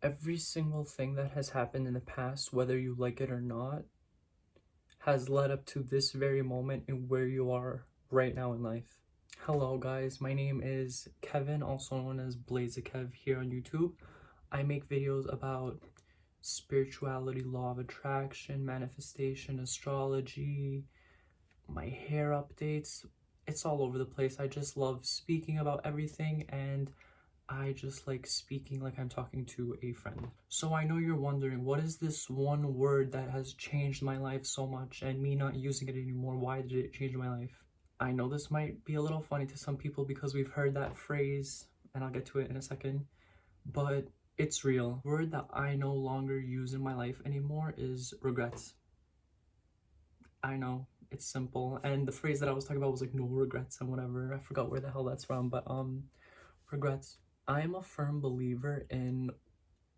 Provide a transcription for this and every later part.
Every single thing that has happened in the past, whether you like it or not, has led up to this very moment and where you are right now in life. Hello guys, my name is Kevin, also known as Blazekev here on YouTube. I make videos about spirituality, law of attraction, manifestation, astrology, my hair updates. It's all over the place. I just love speaking about everything, and I just like speaking like I'm talking to a friend. So I know you're wondering, what is this one word that has changed my life so much, and me not using it anymore, why did it change my life? I know this might be a little funny to some people because we've heard that phrase, and I'll get to it in a second, but it's real. The word that I no longer use in my life anymore is regrets. I know, it's simple, and the phrase that I was talking about was like no regrets and whatever. I forgot where the hell that's from, but regrets. I am a firm believer in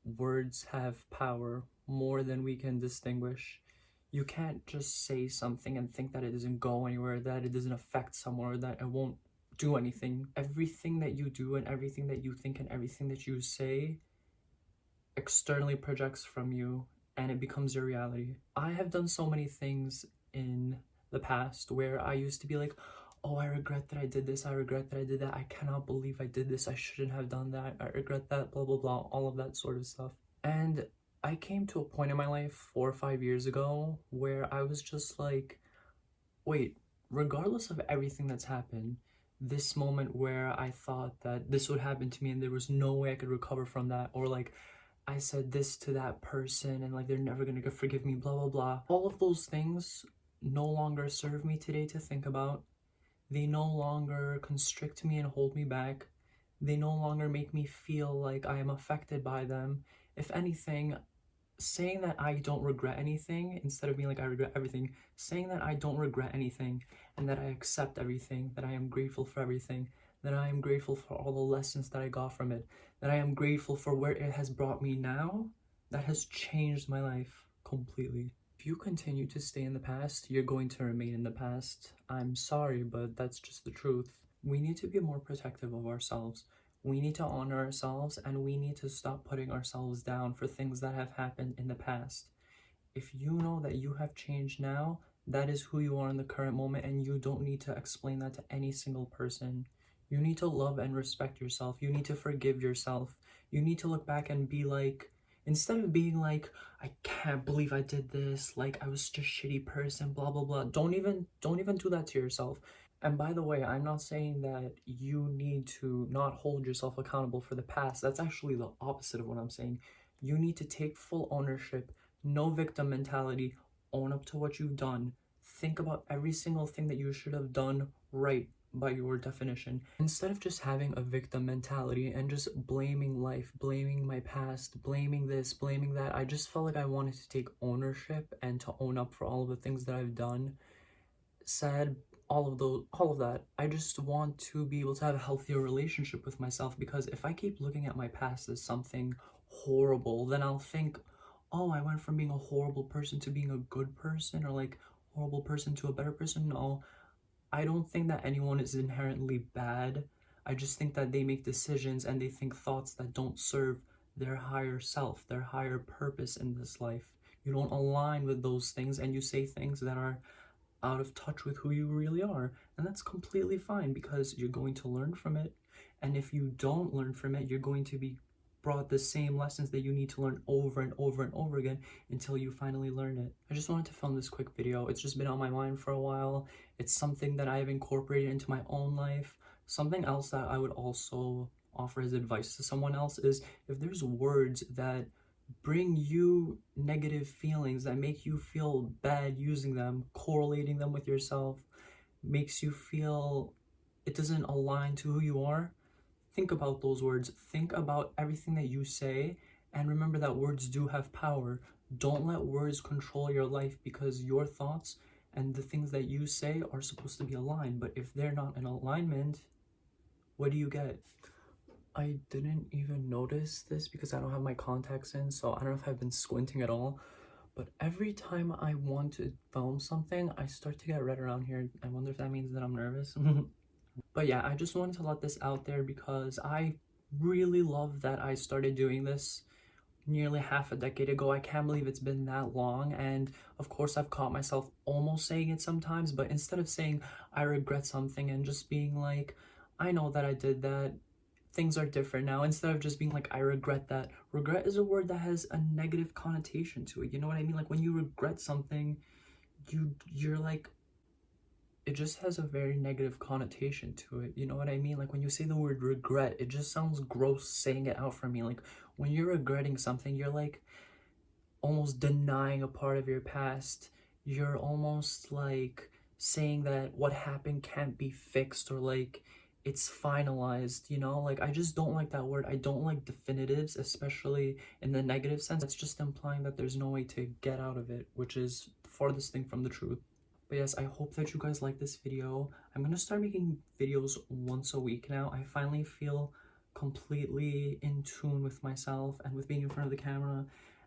words have power more than we can distinguish. You can't just say something and think that it doesn't go anywhere, that it doesn't affect someone, or that it won't do anything. Everything that you do and everything that you think and everything that you say externally projects from you, and it becomes your reality. I have done so many things in the past where I used to be like, oh, I regret that I did this, I regret that I did that, I cannot believe I did this, I shouldn't have done that, I regret that, blah blah blah, all of that sort of stuff. And I came to a point in my life 4 or 5 years ago where I was just like, wait, regardless of everything that's happened, this moment where I thought that this would happen to me and there was no way I could recover from that, or like I said this to that person and like they're never gonna forgive me, blah blah blah, all of those things no longer serve me today to think about. They no longer constrict me and hold me back. They no longer make me feel like I am affected by them. If anything, saying that I don't regret anything instead of being like I regret everything, saying that I don't regret anything and that I accept everything, that I am grateful for everything, that I am grateful for all the lessons that I got from it, that I am grateful for where it has brought me now, that has changed my life completely. If you continue to stay in the past, you're going to remain in the past. I'm sorry, but that's just the truth. We need to be more protective of ourselves. We need to honor ourselves, and we need to stop putting ourselves down for things that have happened in the past. If you know that you have changed now, that is who you are in the current moment, and you don't need to explain that to any single person. You need to love and respect yourself. You need to forgive yourself. You need to look back and be like, instead of being like, I can't believe I did this, like I was just a shitty person, blah blah blah. Don't even do that to yourself. And by the way, I'm not saying that you need to not hold yourself accountable for the past. That's actually the opposite of what I'm saying. You need to take full ownership, no victim mentality, own up to what you've done. Think about every single thing that you should have done right by your definition. Instead of just having a victim mentality and just blaming life, blaming my past, blaming this, blaming that, I just felt like I wanted to take ownership and to own up for all of the things that I've done, said, all of that. I just want to be able to have a healthier relationship with myself, because if I keep looking at my past as something horrible, then I'll think, oh, I went from being a horrible person to being a good person, or like horrible person to a better person. No, I don't think that anyone is inherently bad. I just think that they make decisions and they think thoughts that don't serve their higher self, their higher purpose in this life. You don't align with those things, and you say things that are out of touch with who you really are. And that's completely fine, because you're going to learn from it. And if you don't learn from it, you're going to be brought the same lessons that you need to learn over and over and over again until you finally learn it. I just wanted to film this quick video. It's just been on my mind for a while. It's something that I've incorporated into my own life. Something else that I would also offer as advice to someone else is, if there's words that bring you negative feelings, that make you feel bad using them, correlating them with yourself, makes you feel it doesn't align to who you are, think about those words. Think about everything that you say, and remember that words do have power. Don't let words control your life, because your thoughts and the things that you say are supposed to be aligned. But if they're not in alignment, what do you get? I didn't even notice this because I don't have my contacts in, so I don't know if I've been squinting at all. But every time I want to film something, I start to get red around here. I wonder if that means that I'm nervous. But yeah, I just wanted to let this out there because I really love that I started doing this nearly half a decade ago. I can't believe it's been that long. And of course, I've caught myself almost saying it sometimes, but instead of saying I regret something and just being like, I know that I did that, things are different now, instead of just being like, I regret that. Regret is a word that has a negative connotation to it. You know what I mean? Like when you regret something, you're like, it just has a very negative connotation to it. You know what I mean? Like when you say the word regret, it just sounds gross saying it out for me. Like when you're regretting something, you're like almost denying a part of your past. You're almost like saying that what happened can't be fixed, or like it's finalized, you know? Like I just don't like that word. I don't like definitives, especially in the negative sense. It's just implying that there's no way to get out of it, which is the farthest thing from the truth. But yes, I hope that you guys like this video. I'm gonna start making videos once a week now. I finally feel completely in tune with myself and with being in front of the camera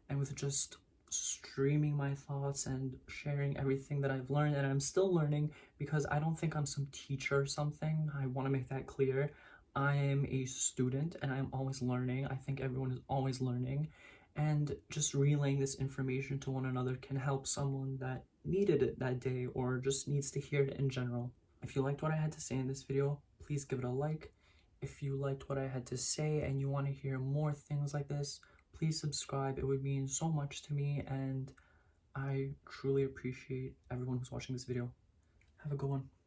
and with just streaming my thoughts and sharing everything that I've learned and I'm still learning, because I don't think I'm some teacher or something. I want to make that clear. I am a student and I'm always learning. I think everyone is always learning, and just relaying this information to one another can help someone that needed it that day or just needs to hear it in general. If you liked what I had to say in this video, please give it a like. If you liked what I had to say and you want to hear more things like this, please subscribe. It would mean so much to me, and I truly appreciate everyone who's watching this video. Have a good one.